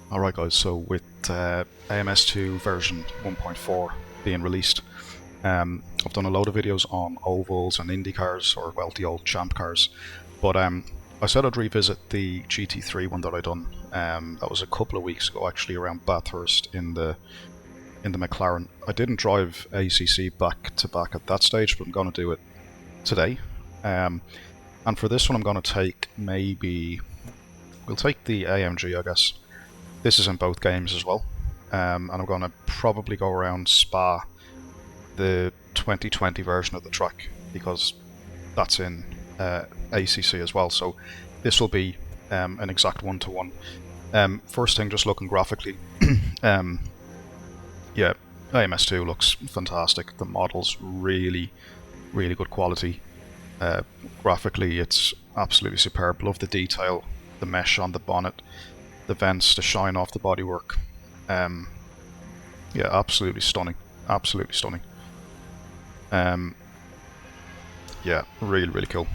Alright guys, so with AMS2 version 1.4 being released, I've done a load of videos on ovals and Indy cars, or well, the old champ cars, but I said I'd revisit the GT3 one that I done. That was a couple of weeks ago, actually, around Bathurst in the McLaren. I didn't drive ACC back to back at that stage, but I'm going to do it today. And for this one, I'm going to take we'll take the AMG, I guess. This is in both games as well, and I'm going to probably go around Spa, the 2020 version of the track, because that's in ACC as well, so this will be an exact one-to-one. First thing, just looking graphically, yeah, AMS2 looks fantastic. The model's really good quality. Graphically, it's absolutely superb. Love the detail, the mesh on the bonnet, the vents, the shine off the bodywork. Yeah, absolutely stunning. Absolutely stunning. Yeah, really cool.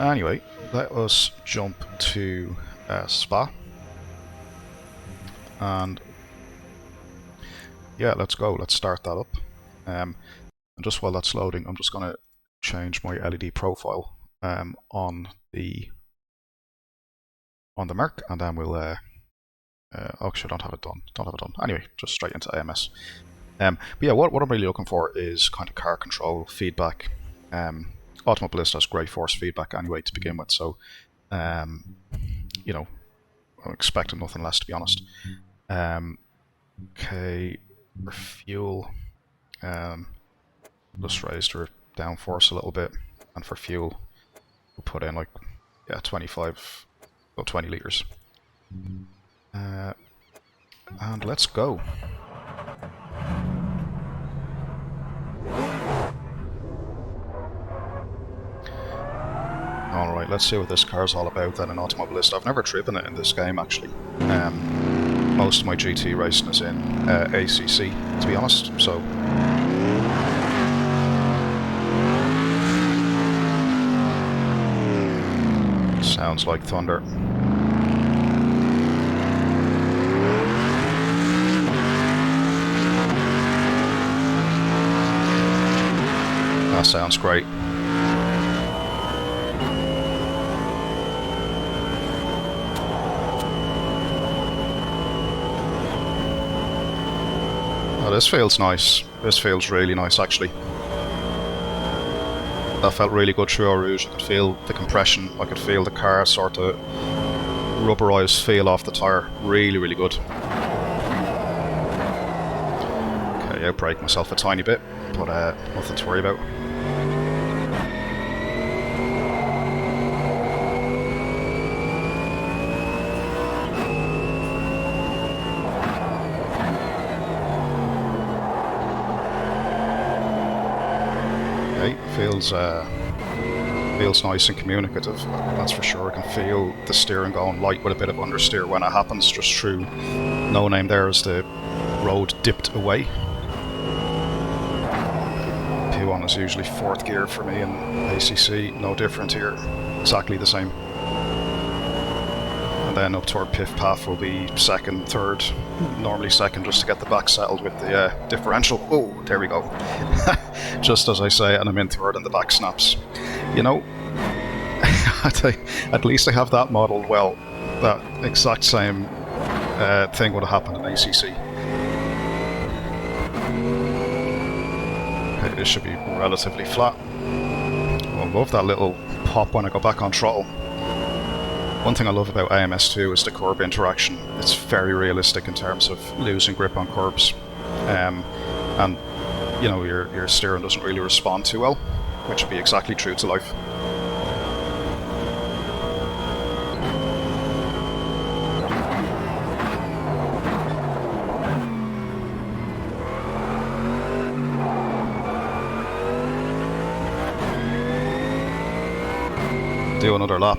Anyway, let us jump to Spa. And yeah, let's go. Let's start that up. And just while that's loading, I'm just going to change my LED profile on the Merc, and then we'll actually, I don't have it done. Anyway, just straight into AMS. But yeah, what I'm really looking for is kind of car control feedback. Automobilista has great force feedback anyway to begin with, so you know, I'm expecting nothing less, to be honest. Okay, for fuel, just raised her downforce a little bit, and for fuel, we'll put in like 20 litres. And let's go. Alright, let's see what this car's all about then in Automobilista. I've never driven it in this game, actually. Most of my GT racing is in ACC, to be honest, so... Sounds like thunder. That sounds great. Oh, this feels nice. This feels really nice, actually. That felt really good through our rouge. I could feel the compression. I could feel the car sort of rubberized feel off the tyre. Really good. Okay, outbrake myself a tiny bit, but nothing to worry about. Feels nice and communicative, that's for sure. I can feel the steering going light with a bit of understeer when it happens, just through no name there as the road dipped away. P1 is usually 4th gear for me in ACC, no different here, exactly the same. And then up toward Piff Paff will be 2nd, 3rd, normally 2nd, just to get the back settled with the differential. Oh, there we go. Just as I say, and I'm in 3rd and the back snaps. You know, at least I have that modelled well. That exact same thing would have happened in ACC. Okay, this should be relatively flat. I love that little pop when I go back on throttle. One thing I love about AMS2 is the curb interaction. It's very realistic in terms of losing grip on curbs. And you know, your steering doesn't really respond too well, which would be exactly true to life. Do another lap.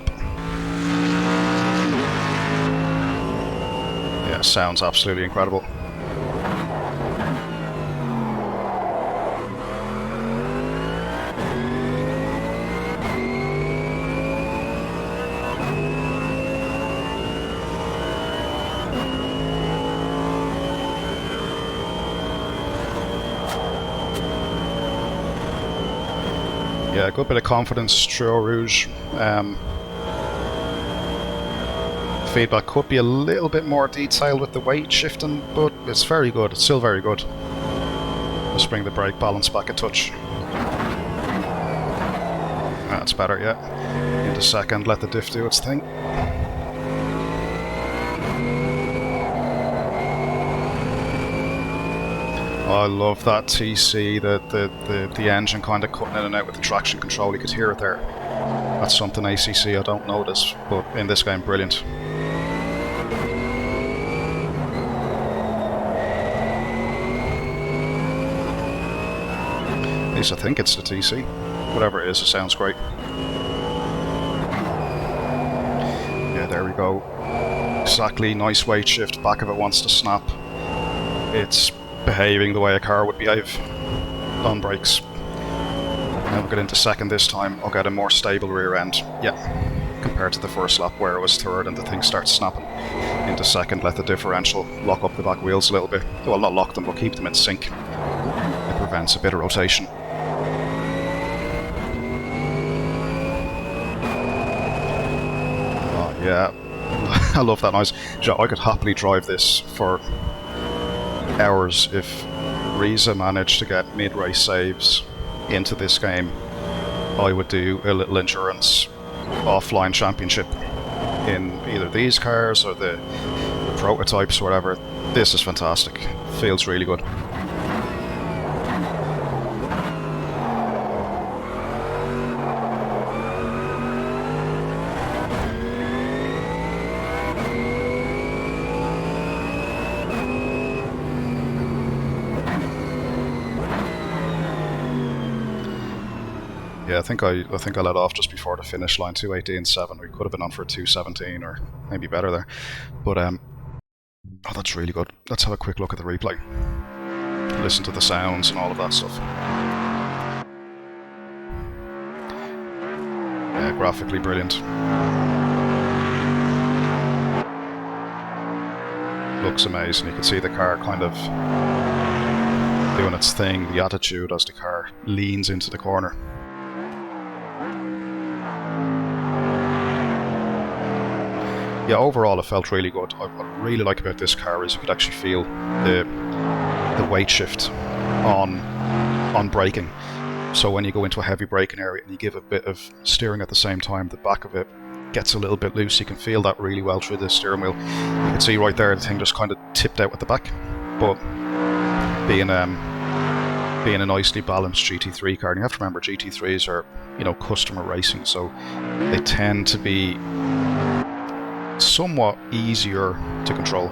Yeah, sounds absolutely incredible. Yeah, a good bit of confidence through Rouge. Feedback could be a little bit more detailed with the weight shifting, but it's very good. It's still very good. Let's bring the brake balance back a touch. That's better, yeah. Into second, let the diff do its thing. I love that TC, the engine kind of cutting in and out with the traction control. You could hear it there. That's something ACC I don't notice, but in this game, brilliant. At least I think it's the TC. Whatever it is, it sounds great. Yeah, there we go. Exactly, nice weight shift. Back of it wants to snap. It's behaving the way a car would behave on brakes. Now we'll get into second this time. I'll get a more stable rear end. Yeah, compared to the first lap where it was third and the thing starts snapping. Into second, let the differential lock up the back wheels a little bit. Well, not lock them, but keep them in sync. It prevents a bit of rotation. Oh yeah, I love that noise. I could happily drive this for hours if Riza managed to get mid-race saves into this game. I would do a little endurance offline championship in either these cars or the prototypes or whatever. This is fantastic. Feels really good. Yeah, I think I let off just before the finish line, 2:18.7. We could have been on for 2:17 or maybe better there. But oh, that's really good. Let's have a quick look at the replay. Listen to the sounds and all of that stuff. Yeah, graphically brilliant. Looks amazing. You can see the car kind of doing its thing, the attitude as the car leans into the corner. Yeah, overall it felt really good. What I really like about this car is you could actually feel the weight shift on braking. So when you go into a heavy braking area and you give a bit of steering at the same time, the back of it gets a little bit loose. You can feel that really well through the steering wheel. You can see right there the thing just kind of tipped out at the back. But being a nicely balanced GT3 car, and you have to remember GT3s are, you know, customer racing, so they tend to be somewhat easier to control.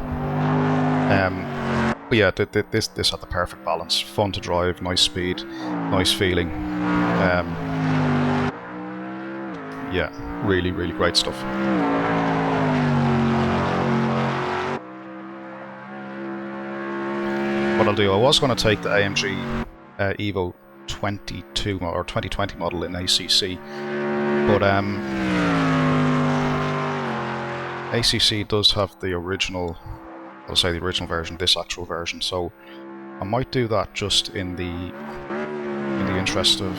But yeah, this had the perfect balance. Fun to drive, nice speed, nice feeling. Yeah, really, really great stuff. What I'll do, I was going to take the AMG Evo 22 or 2020 model in ACC, but ACC does have the original, I'll say the original version, this actual version, so I might do that just in the interest of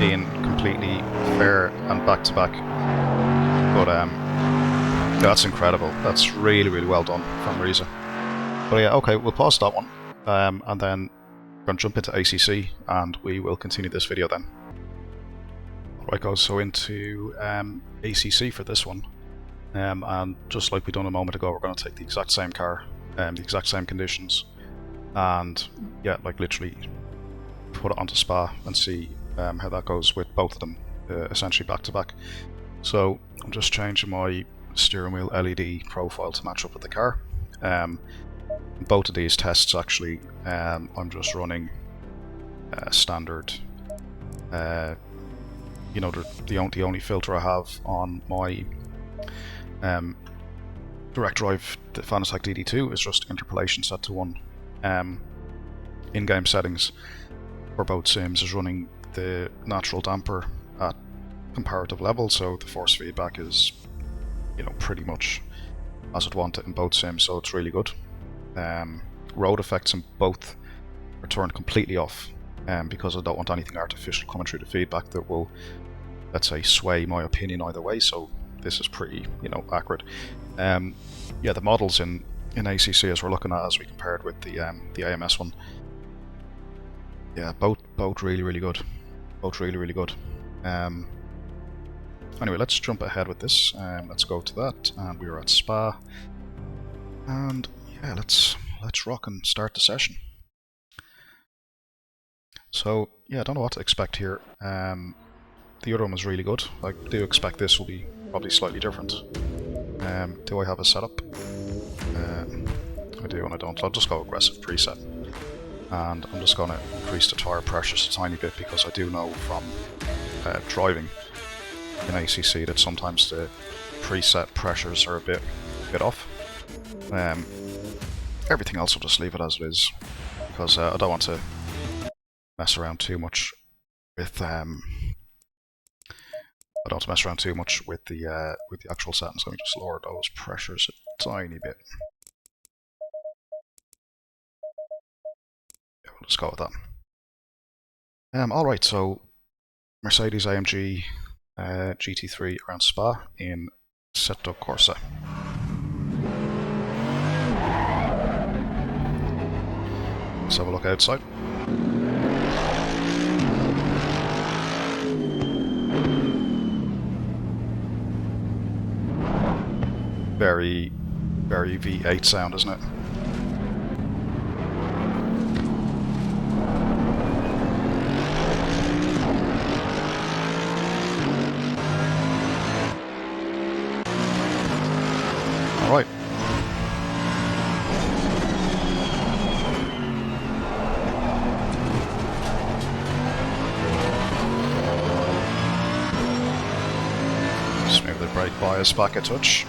being completely fair and back-to-back. But that's incredible. That's really, really well done from Riza. But yeah, okay, we'll pause that one, and then we're going to jump into ACC, and we will continue this video then. Right guys, so into ACC for this one. And just like we done a moment ago, we're going to take the exact same car, the exact same conditions, and yeah, like literally put it onto Spa and see how that goes with both of them, essentially back to back. So I'm just changing my steering wheel LED profile to match up with the car. Both of these tests actually, I'm just running standard. You know, the only filter I have on my direct drive, the Fanatec DD2, is just interpolation set to 1. In-game settings for both sims is running the natural damper at comparative level, so the force feedback is, you know, pretty much as I'd want it in both sims, so it's really good. Road effects in both are turned completely off, because I don't want anything artificial coming through the feedback that will, let's say, sway my opinion either way. So this is pretty, accurate. Yeah, the models in ACC as we're looking at, as we compared with the AMS one, yeah, both really good. Both really good. Anyway, let's jump ahead with this. Let's go to that, and we are at Spa. And yeah, let's rock and start the session. So yeah, I don't know what to expect here. The other one was really good. I do expect this will be probably slightly different. Do I have a setup? I do and I don't. I'll just go aggressive preset. And I'm just going to increase the tyre pressures a tiny bit, because I do know from driving in ACC that sometimes the preset pressures are a bit off. Everything else I'll just leave it as it is, because I don't want to mess around too much with I don't want to mess around too much with the actual settings. Let me just lower those pressures a tiny bit. Yeah, we'll just go with that. Alright, so Mercedes AMG GT3 around Spa in Assetto Corsa. Let's have a look outside. Very V8 sound, isn't it? All right. Just move the brake bias back a touch.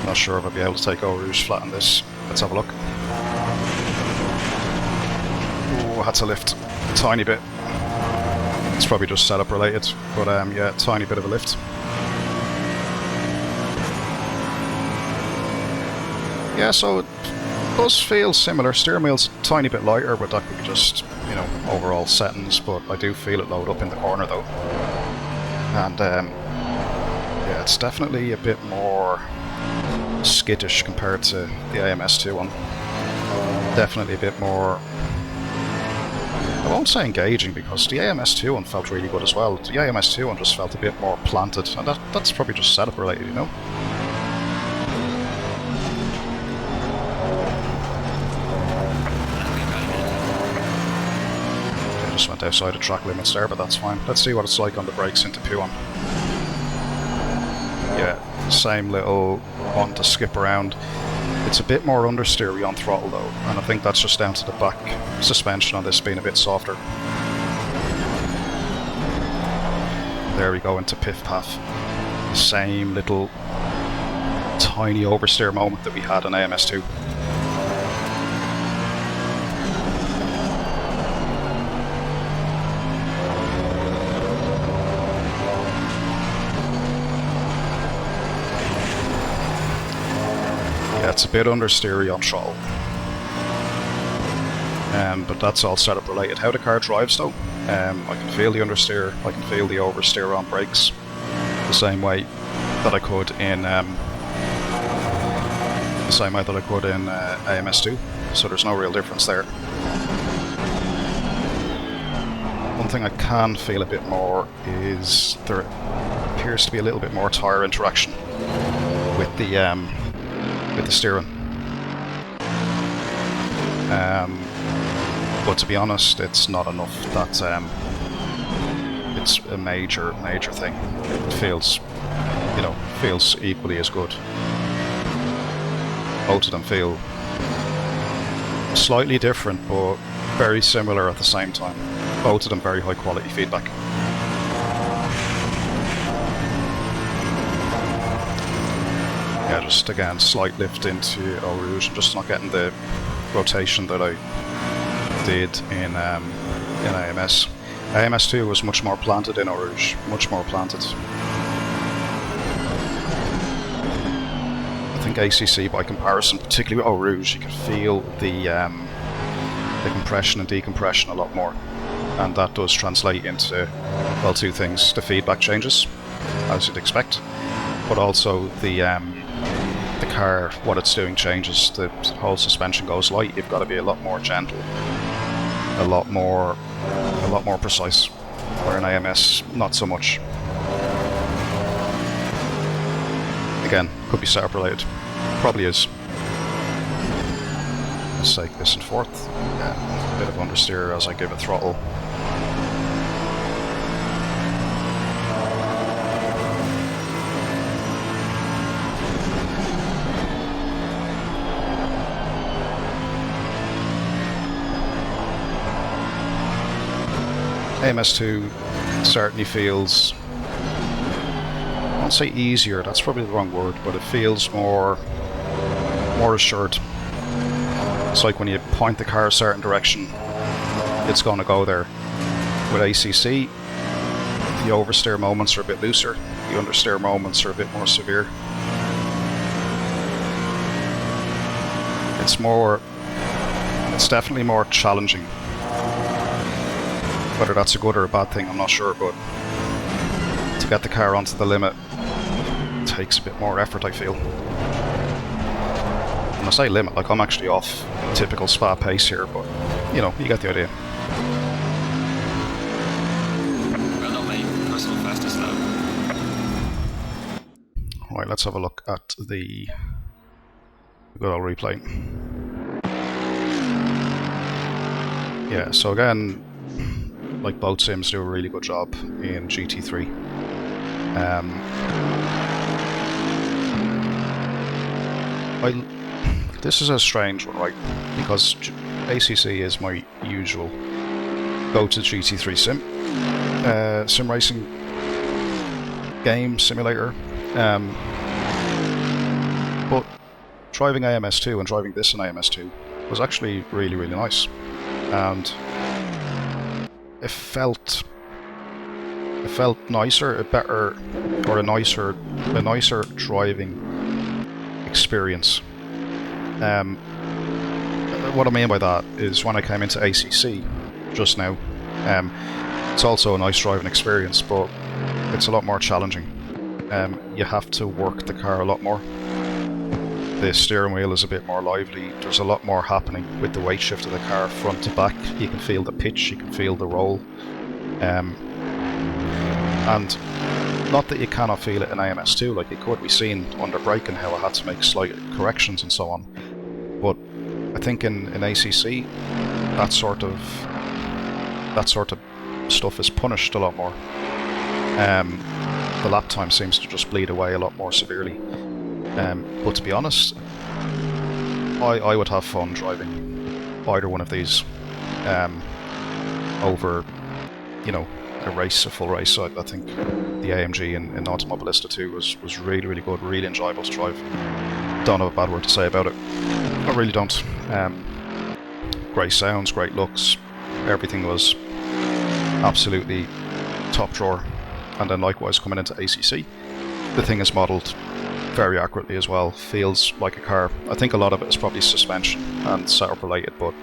Not sure if I'll be able to take Eau Rouge flat on this. Let's have a look. Oh, I had to lift a tiny bit. It's probably just setup related, but yeah, a tiny bit of a lift. Yeah, so it does feel similar. Steering wheel's a tiny bit lighter, but that could be just, overall settings, but I do feel it load up in the corner though. And yeah, it's definitely a bit more skittish compared to the AMS2 one. Definitely a bit more, I won't say engaging, because the AMS2 one felt really good as well. The AMS2 one just felt a bit more planted, and that's probably just setup related, I just went outside the track limits there, but that's fine. Let's see what it's like on the brakes into P1. Yeah, same little one to skip around. It's a bit more understeery on throttle though, and I think that's just down to the back suspension on this being a bit softer. There we go into Piff Paff. The same little tiny oversteer moment that we had on AMS2. It's a bit understeery on throttle, but that's all setup related. How the car drives though, I can feel the understeer, I can feel the oversteer on brakes, the same way that I could in AMS2. So there's no real difference there. One thing I can feel a bit more is there appears to be a little bit more tyre interaction with the steering. But to be honest, it's not enough that it's a major thing. It feels, feels equally as good. Both of them feel slightly different, but very similar at the same time. Both of them very high quality feedback. Yeah, just again, slight lift into Eau Rouge. I'm just not getting the rotation that I did in AMS. AMS2 was much more planted in Eau Rouge, much more planted. I think ACC by comparison, particularly with Eau Rouge, you can feel the the compression and decompression a lot more, and that does translate into, well, two things: the feedback changes, as you'd expect, but also the car, what it's doing changes. The whole suspension goes light. You've got to be a lot more gentle, a lot more precise. Where in AMS, not so much. Again, could be setup related. Probably is. Let's take this in fourth. Yeah, a bit of understeer as I give it throttle. AMS2 certainly feels, I won't say easier, that's probably the wrong word, but it feels more assured. It's like when you point the car a certain direction, it's going to go there. With ACC, the oversteer moments are a bit looser, the understeer moments are a bit more severe. It's definitely more challenging. Whether that's a good or a bad thing, I'm not sure, but to get the car onto the limit takes a bit more effort, I feel. When I say limit, like I'm actually off typical Spa pace here, but you know, you get the idea. Well done, mate. Personal fastest lap. Right, let's have a look at the good old replay. Yeah, so again, like both sims do a really good job in GT3. This is a strange one, right? Because ACC is my usual go-to GT3 sim racing game simulator. But driving AMS2 and driving this in AMS2 was actually really, really nice, and it felt nicer, a nicer driving experience. What I mean by that is when I came into ACC just now, it's also a nice driving experience, but it's a lot more challenging. You have to work the car a lot more. The steering wheel is a bit more lively. There's a lot more happening with the weight shift of the car front to back. You can feel the pitch, you can feel the roll. And not that you cannot feel it in AMS2, like it could be seen under braking how I had to make slight corrections and so on. But I think in ACC, that sort of stuff is punished a lot more. The lap time seems to just bleed away a lot more severely. But to be honest, I would have fun driving either one of these over, you know, a full race. I think the AMG in Automobilista 2 was really, really good, really enjoyable to drive. Don't have a bad word to say about it. I really don't. Great sounds, great looks, everything was absolutely top drawer. And then likewise coming into ACC, the thing is modelled very accurately as well, feels like a car. I think a lot of it is probably suspension and setup related, but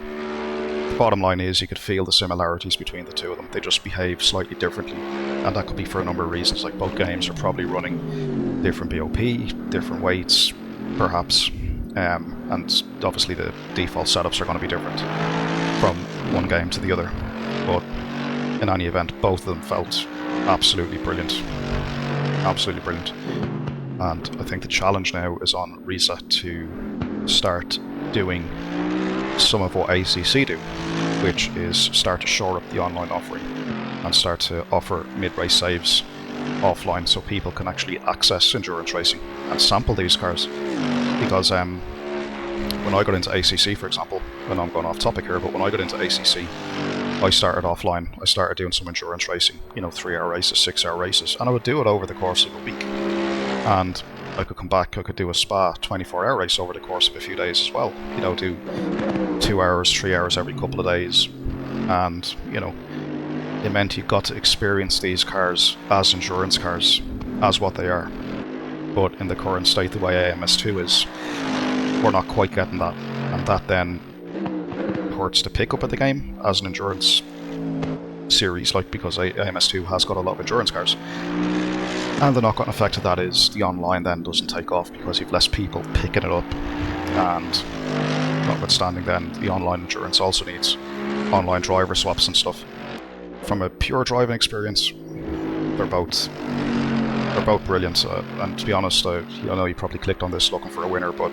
the bottom line is you could feel the similarities between the two of them. They just behave slightly differently, and that could be for a number of reasons, like both games are probably running different BOP, different weights, perhaps, and obviously the default setups are going to be different from one game to the other, but in any event, both of them felt absolutely brilliant. Absolutely brilliant. And I think the challenge now is on Reset to start doing some of what ACC do, which is start to shore up the online offering and start to offer mid-race saves offline so people can actually access endurance racing and sample these cars. Because when I got into ACC, for example, and I'm going off topic here, but when I got into ACC, I started offline. I started doing some endurance racing, you know, 3-hour races, 6-hour races, and I would do it over the course of a week. And I could come back, I could do a Spa 24-hour race over the course of a few days as well. You know, do 2 hours, 3 hours every couple of days. And, you know, it meant you got to experience these cars as endurance cars, as what they are. But in the current state, the way AMS2 is, we're not quite getting that. And that then hurts the pickup of the game as an endurance series, like, because AMS2 has got a lot of endurance cars. And the knock-on effect of that is the online then doesn't take off because you've less people picking it up, and notwithstanding then, the online endurance also needs online driver swaps and stuff. From a pure driving experience, they're both brilliant, and to be honest, I know you probably clicked on this looking for a winner, but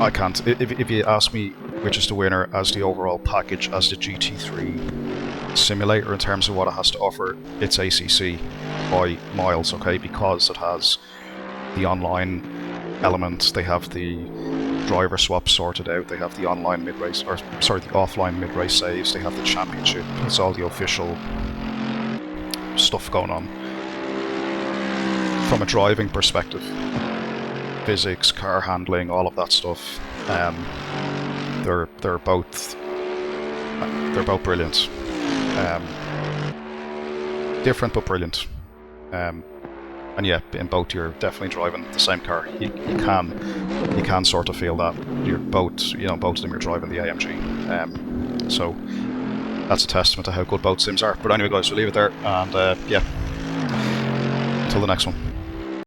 I can't. If you ask me which is the winner as the overall package, as the GT3 simulator in terms of what it has to offer, it's ACC by miles, okay, because it has the online element, they have the driver swap sorted out, they have the online mid-race, or sorry, the offline mid-race saves, they have the championship, it's all the official stuff going on. From a driving perspective, physics, car handling, all of that stuff, they're both brilliant. Different but brilliant. And yeah, in both you're definitely driving the same car. You can sort of feel that you're both of them you're driving the AMG. So that's a testament to how good both sims are. But anyway, guys, we'll leave it there, and yeah, until the next one.